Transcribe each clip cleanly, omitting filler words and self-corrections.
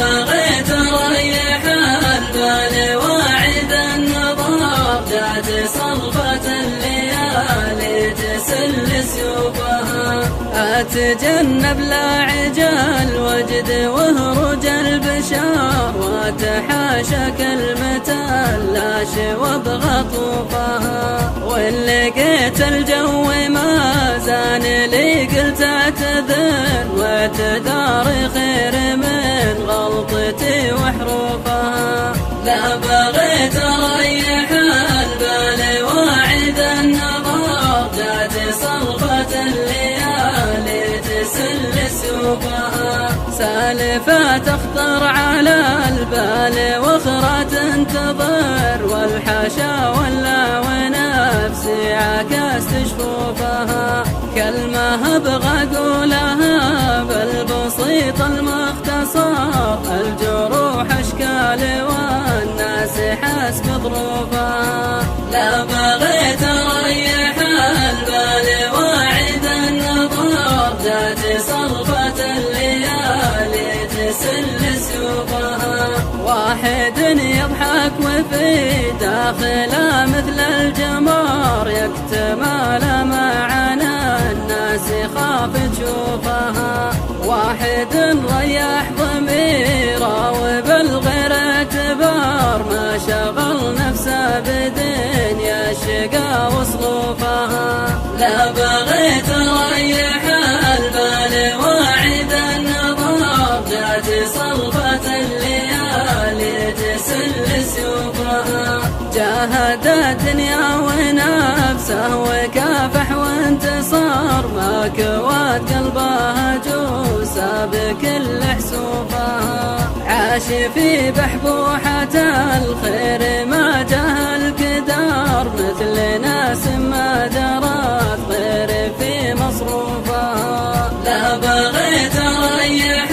بغيت اريح البال واعد النظر، جات صلفة الليالي تسل سيوفها. اتجنب لاعج الوجد وهرج البشار، واتحاشى كلمة اللاش وابغى طوفها. وان لقيت الجو ما زان لي قلت اعتذر، واعتذاري خير من غلطتي وحروفها. لا بغيت اريح البال واعد النظر، جات صلفة الليالي تسل سيوفها. سالفة تخطر على البال واخرى تنتظر، والحاشا ولا ونفسي عكست شفوفها. كلمة ابغى اقولها بالبسيط المختصر، الجروح اشكال والناس حسب ظروفها. لا بغيت اريح البال واعد النظر، جات صلفة الليالي تسل سيوفها. واحد يضحك وفي داخله مثل الجمار، يكتمل معنا الناس يخاف تشوفها. واحد ريح ضميره وبالغير اعتبار، ما شغل نفسه بدنيا الشقا وصروفها. لا بغيت اريح البال واعد النظر، جات صلفة الليالي تسل سيوفها. جاهد الدنيا ونفسه وكافح وانتصار، ما كواد قلبه جوسه بكل حسوفها. عاش في بحبوحة الخير ما جاه القدار، مثل ناس ما درت غير في مصروفها. لا بغيت اريح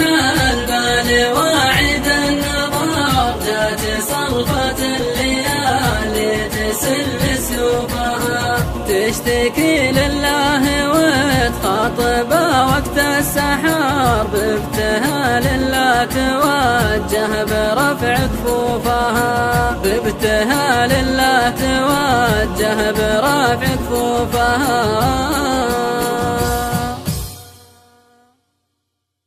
البال واعد النظر، جات صلفة الليالي تسل سيوفها. تشتكي لله وتخاطبه وقت السحار، بابتهال لا توجه برفع كفوفها. بابتهال لا توجه برفع كفوفها.